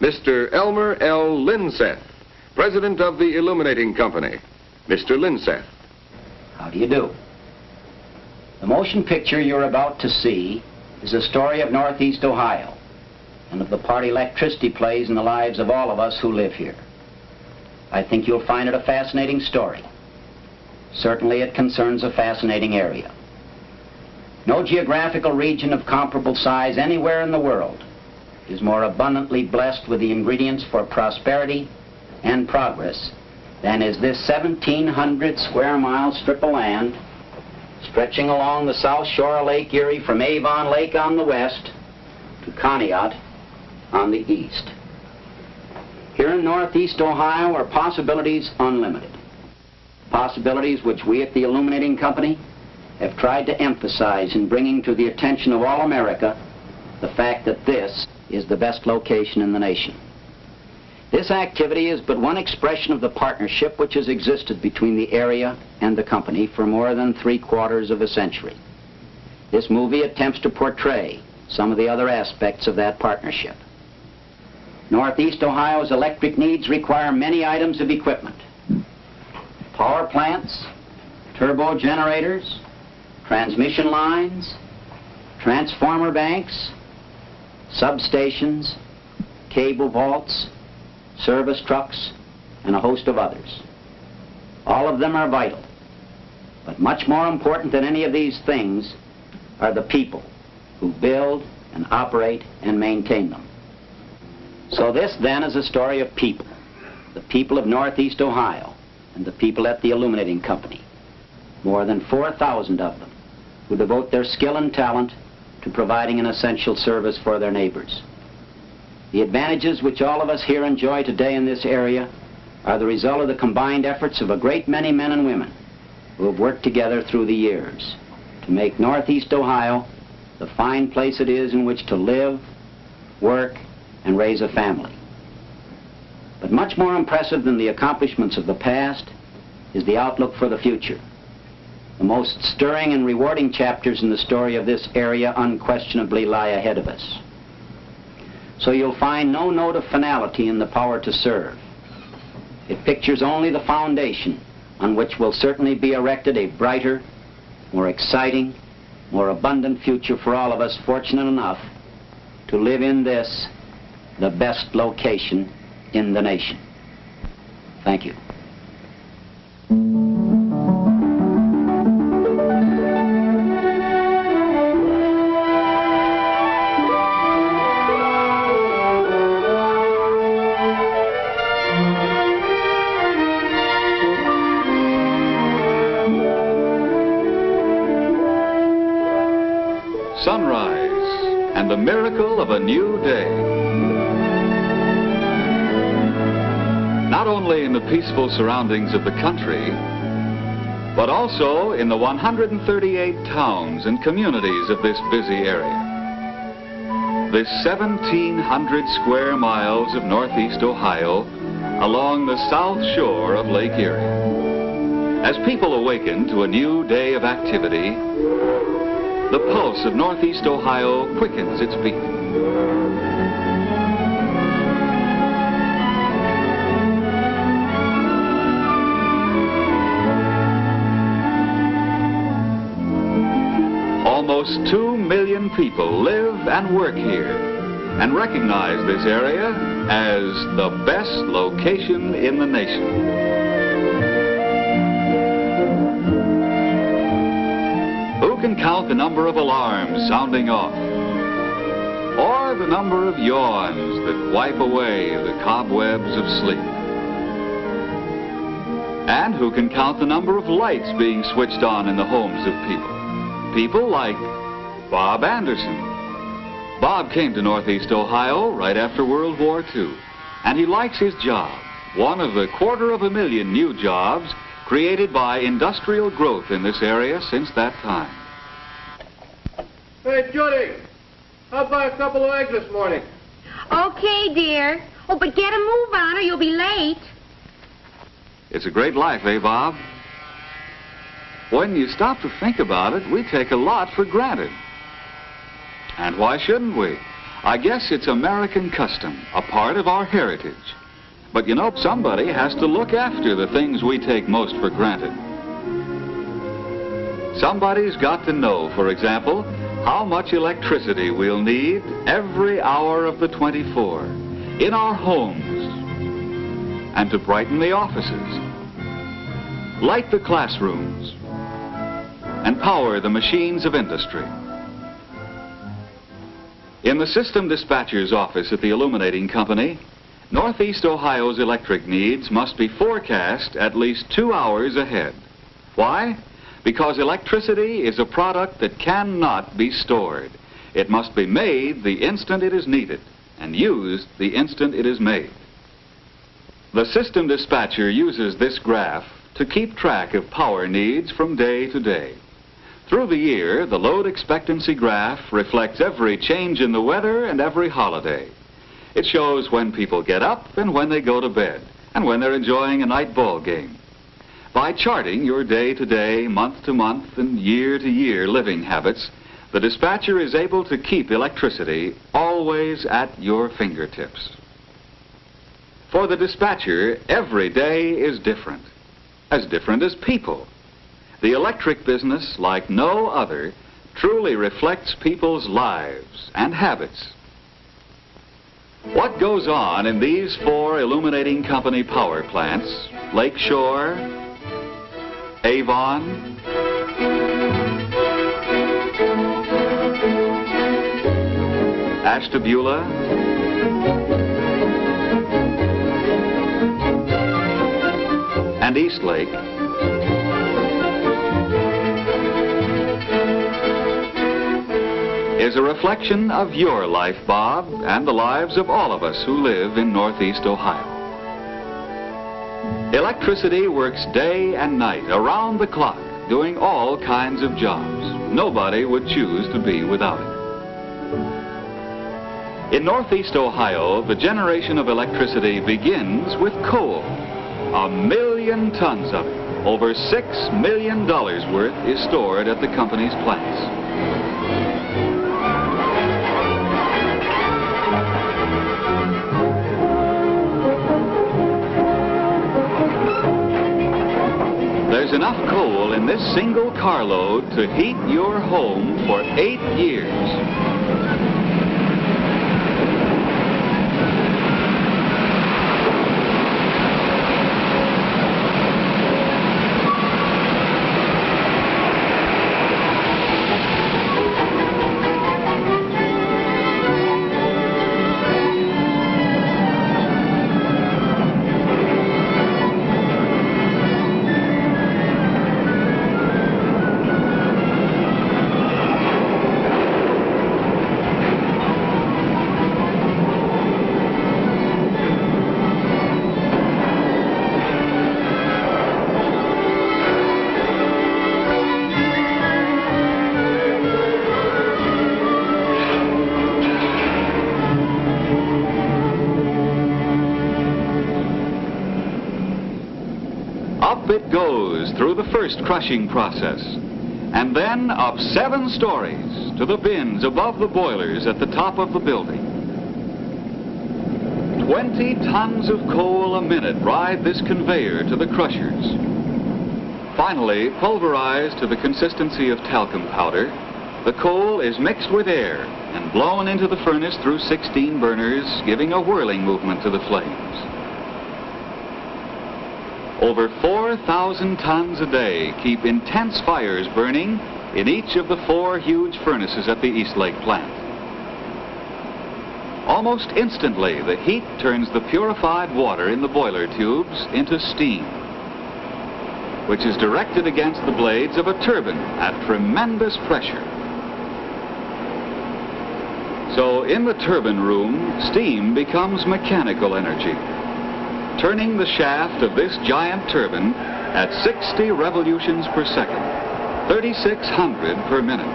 Mr. Elmer L. Linseth, President of the Illuminating Company. Mr. Linseth. How do you do? The motion picture you're about to see is a story of Northeast Ohio and of the part electricity plays in the lives of all of us who live here. I think you'll find it a fascinating story. Certainly it concerns a fascinating area. No geographical region of comparable size anywhere in the world is more abundantly blessed with the ingredients for prosperity and progress than is this 1,700 square mile strip of land stretching along the south shore of Lake Erie from Avon Lake on the west to Conneaut on the east. Here in Northeast Ohio are possibilities unlimited. Possibilities which we at the Illuminating Company have tried to emphasize in bringing to the attention of all America the fact that this is the best location in the nation. This activity is but one expression of the partnership which has existed between the area and the company for more than 3/4 of a century. This movie attempts to portray some of the other aspects of that partnership. Northeast Ohio's electric needs require many items of equipment. Power plants, turbo generators, transmission lines, transformer banks, substations, cable vaults, service trucks, and a host of others. All of them are vital, but much more important than any of these things are the people who build and operate and maintain them. So this then is a story of people, the people of Northeast Ohio and the people at the Illuminating Company, more than 4,000 of them, who devote their skill and talent to providing an essential service for their neighbors. The advantages which all of us here enjoy today in this area are the result of the combined efforts of a great many men and women who have worked together through the years to make Northeast Ohio the fine place it is in which to live, work, and raise a family. But much more impressive than the accomplishments of the past is the outlook for the future. The most stirring and rewarding chapters in the story of this area unquestionably lie ahead of us. So you'll find no note of finality in the power to serve. It pictures only the foundation on which will certainly be erected a brighter, more exciting, more abundant future for all of us fortunate enough to live in this, the best location in the nation. Thank you. Sunrise and the miracle of a new day. Not only in the peaceful surroundings of the country, but also in the 138 towns and communities of this busy area. This 1,700 square miles of Northeast Ohio along the south shore of Lake Erie. As people awaken to a new day of activity, the pulse of Northeast Ohio quickens its beat. Almost 2 million people live and work here and recognize this area as the best location in the nation. Who can count the number of alarms sounding off, or the number of yawns that wipe away the cobwebs of sleep? And who can count the number of lights being switched on in the homes of people? People like Bob Anderson. Bob came to Northeast Ohio right after World War II, and he likes his job, one of the 250,000 new jobs created by industrial growth in this area since that time. Hey, Judy, how about a couple of eggs this morning? Okay, dear. Oh, but get a move on or you'll be late. It's a great life, eh, Bob? When you stop to think about it, we take a lot for granted. And why shouldn't we? I guess it's American custom, a part of our heritage. But you know, somebody has to look after the things we take most for granted. Somebody's got to know, for example, how much electricity we'll need every hour of the 24 in our homes and to brighten the offices, light the classrooms, and power the machines of industry. In the system dispatcher's office at the Illuminating Company, Northeast Ohio's electric needs must be forecast at least 2 hours ahead. Why? Because electricity is a product that cannot be stored. It must be made the instant it is needed and used the instant it is made. The system dispatcher uses this graph to keep track of power needs from day to day. Through the year, the load expectancy graph reflects every change in the weather and every holiday. It shows when people get up and when they go to bed, and when they're enjoying a night ball game. By charting your day-to-day, month-to-month, and year-to-year living habits, the dispatcher is able to keep electricity always at your fingertips. For the dispatcher, every day is different as people. The electric business, like no other, truly reflects people's lives and habits. What goes on in these 4 Illuminating Company power plants, Lakeshore, Avon, Ashtabula, and Eastlake, is a reflection of your life, Bob, and the lives of all of us who live in Northeast Ohio. Electricity works day and night, around the clock, doing all kinds of jobs. Nobody would choose to be without it. In Northeast Ohio, the generation of electricity begins with coal. 1 million tons of it, over $6 million worth, is stored at the company's plants. There's enough coal in this single carload to heat your home for 8 years. It goes through the first crushing process, and then up 7 stories to the bins above the boilers at the top of the building. 20 tons of coal a minute ride this conveyor to the crushers. Finally, pulverized to the consistency of talcum powder, the coal is mixed with air and blown into the furnace through 16 burners, giving a whirling movement to the flames. Over 4,000 tons a day keep intense fires burning in each of the 4 huge furnaces at the Eastlake plant. Almost instantly, the heat turns the purified water in the boiler tubes into steam, which is directed against the blades of a turbine at tremendous pressure. So in the turbine room, steam becomes mechanical energy, turning the shaft of this giant turbine at 60 revolutions per second, 3,600 per minute.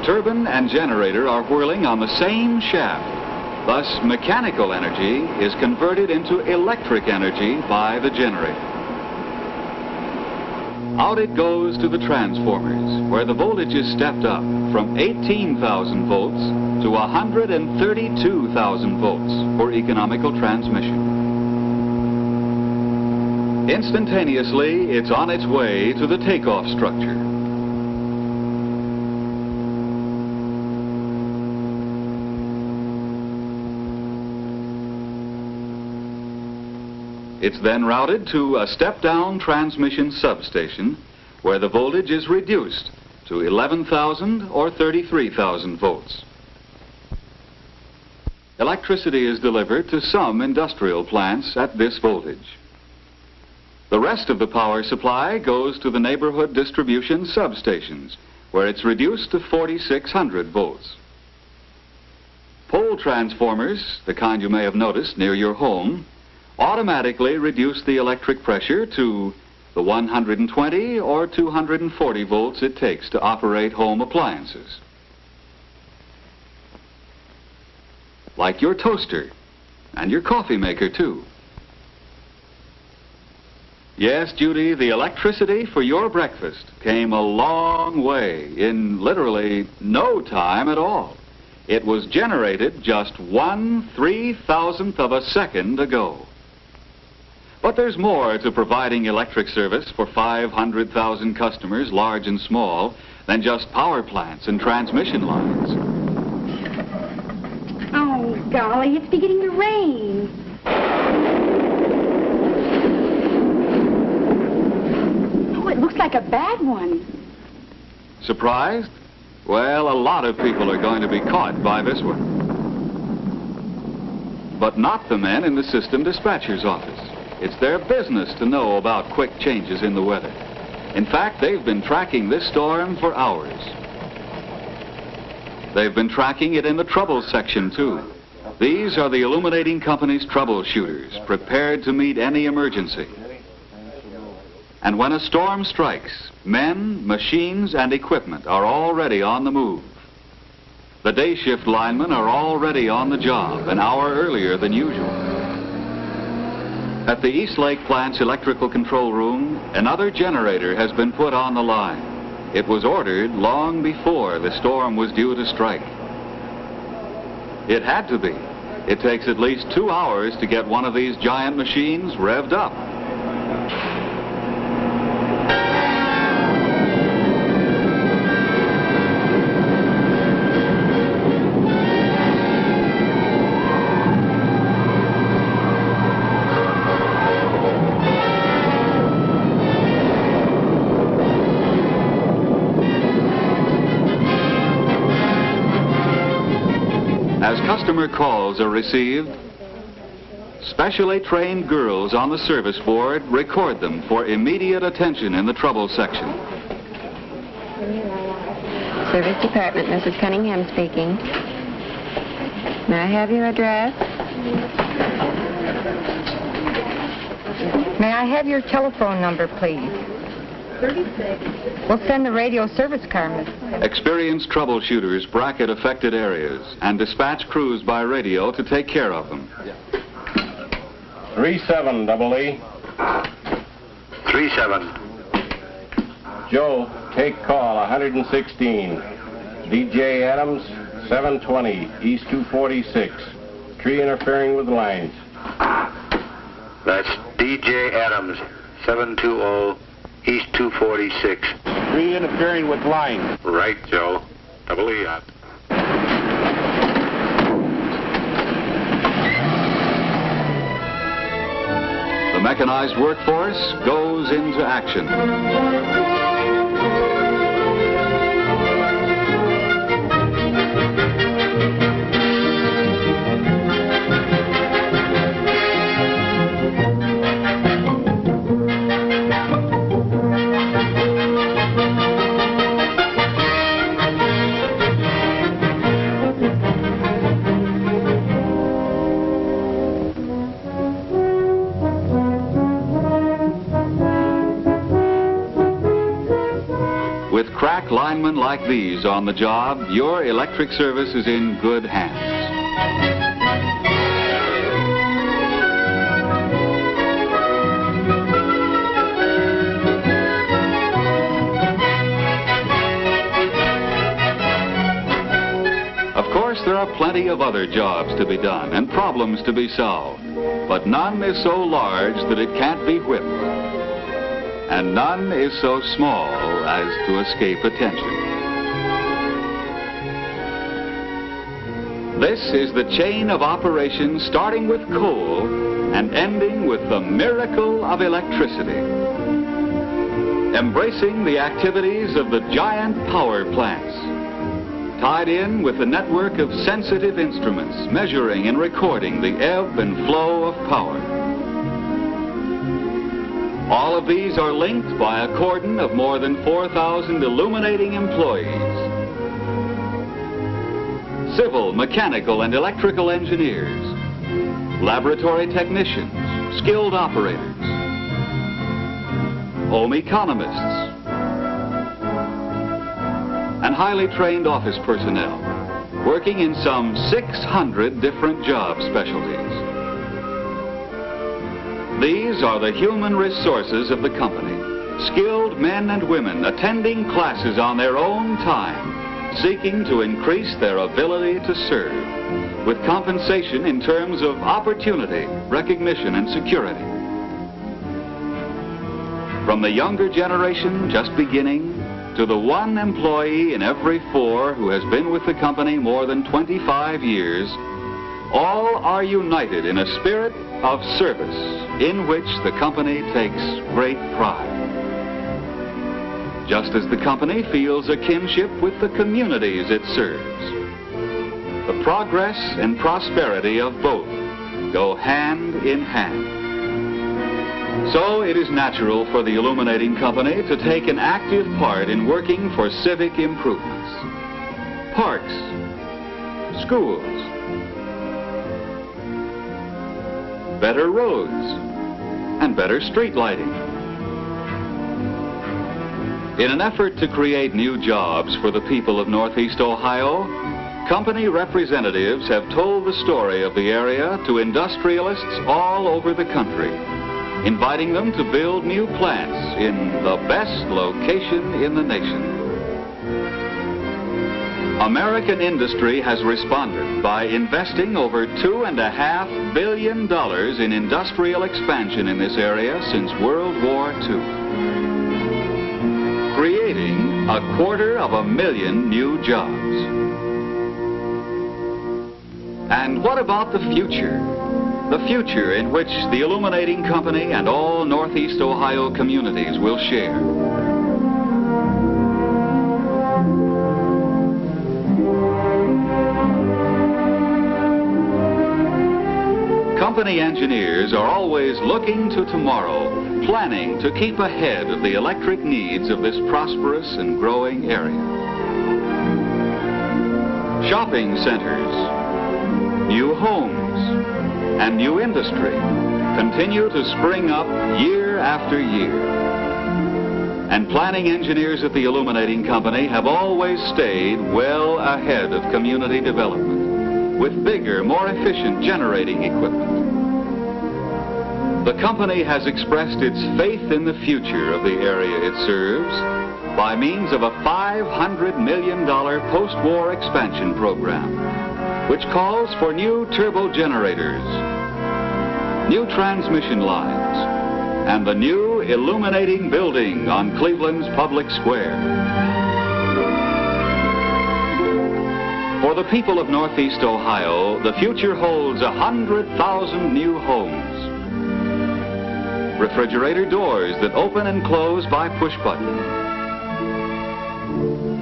Turbine and generator are whirling on the same shaft. Thus, mechanical energy is converted into electric energy by the generator. Out it goes to the transformers, where the voltage is stepped up from 18,000 volts to 132,000 volts for economical transmission. Instantaneously, it's on its way to the takeoff structure. It's then routed to a step-down transmission substation where the voltage is reduced to 11,000 or 33,000 volts. Electricity is delivered to some industrial plants at this voltage. The rest of the power supply goes to the neighborhood distribution substations, where it's reduced to 4,600 volts. Pole transformers, the kind you may have noticed near your home, automatically reduce the electric pressure to the 120 or 240 volts it takes to operate home appliances. Like your toaster and your coffee maker, too. Yes, Judy, the electricity for your breakfast came a long way in literally no time at all. It was generated just 1/3,000th of a second ago. But there's more to providing electric service for 500,000 customers, large and small, than just power plants and transmission lines. Oh, golly, it's beginning to rain. Oh, it looks like a bad one. Surprised? Well, a lot of people are going to be caught by this one. But not the men in the system dispatcher's office. It's their business to know about quick changes in the weather. In fact, they've been tracking this storm for hours. They've been tracking it in the trouble section, too. These are the illuminating company's troubleshooters, prepared to meet any emergency. And when a storm strikes, men, machines, and equipment are already on the move. The day shift linemen are already on the job an hour earlier than usual. At the East Lake plant's electrical control room, another generator has been put on the line. It was ordered long before the storm was due to strike. It had to be. It takes at least 2 hours to get one of these giant machines revved up. As customer calls are received, specially trained girls on the service board record them for immediate attention in the trouble section. Service Department, Mrs. Cunningham speaking. May I have your address? May I have your telephone number, please? 36. We'll send the radio service car, miss. Experienced troubleshooters bracket affected areas and dispatch crews by radio to take care of them. 37, double E. 37. Joe, take call, 116. DJ Adams, 720, East 246. Tree interfering with lines. That's DJ Adams, 720, East 246. Tree interfering with lines. Right, Joe. Double E out. The mechanized workforce goes into action. With crack linemen like these on the job, your electric service is in good hands. Of course, there are plenty of other jobs to be done and problems to be solved, but none is so large that it can't be whipped, and none is so small as to escape attention. This is the chain of operations starting with coal and ending with the miracle of electricity, embracing the activities of the giant power plants, tied in with the network of sensitive instruments measuring and recording the ebb and flow of power. All of these are linked by a cordon of more than 4,000 illuminating employees. Civil, mechanical, and electrical engineers, laboratory technicians, skilled operators, home economists, and highly trained office personnel working in some 600 different job specialties. These are the human resources of the company, skilled men and women attending classes on their own time, seeking to increase their ability to serve, with compensation in terms of opportunity, recognition, and security. From the younger generation just beginning to the one employee in every 4 who has been with the company more than 25 years, all are united in a spirit of service in which the company takes great pride. Just as the company feels a kinship with the communities it serves. The progress and prosperity of both go hand in hand. So it is natural for the Illuminating Company to take an active part in working for civic improvements. Parks, schools, better roads, and better street lighting. In an effort to create new jobs for the people of Northeast Ohio, company representatives have told the story of the area to industrialists all over the country, inviting them to build new plants in the best location in the nation. American industry has responded by investing over $2.5 billion in industrial expansion in this area since World War II, creating 250,000 new jobs. And what about the future? The future in which the Illuminating Company and all Northeast Ohio communities will share. Company engineers are always looking to tomorrow, planning to keep ahead of the electric needs of this prosperous and growing area. Shopping centers, new homes, and new industry continue to spring up year after year. And planning engineers at the Illuminating Company have always stayed well ahead of community development with bigger, more efficient generating equipment. The company has expressed its faith in the future of the area it serves by means of a $500 million post-war expansion program, which calls for new turbo generators, new transmission lines, and the new illuminating building on Cleveland's public square. For the people of Northeast Ohio, the future holds 100,000 new homes, refrigerator doors that open and close by push button,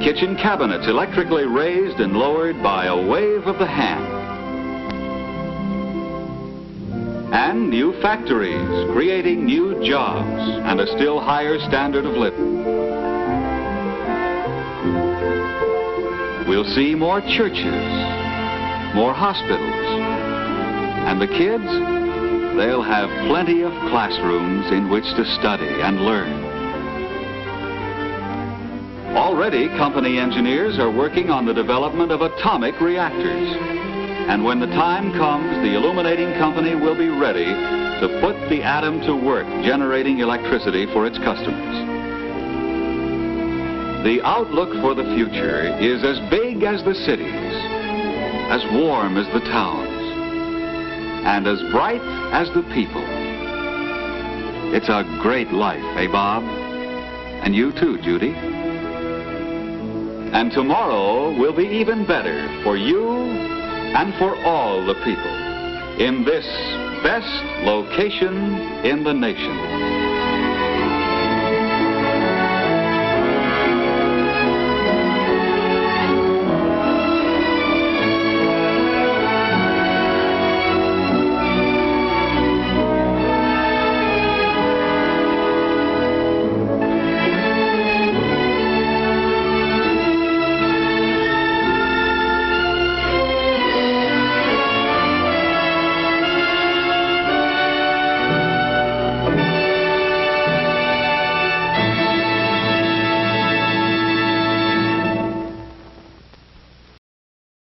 kitchen cabinets electrically raised and lowered by a wave of the hand, and new factories creating new jobs and a still higher standard of living. We'll see more churches, more hospitals, and the kids, they'll have plenty of classrooms in which to study and learn. Already, company engineers are working on the development of atomic reactors. And when the time comes, the Illuminating Company will be ready to put the atom to work generating electricity for its customers. The outlook for the future is as big as the cities, as warm as the towns, and as bright as the people. It's a great life, eh, Bob? And you too, Judy. And tomorrow will be even better for you and for all the people in this best location in the nation.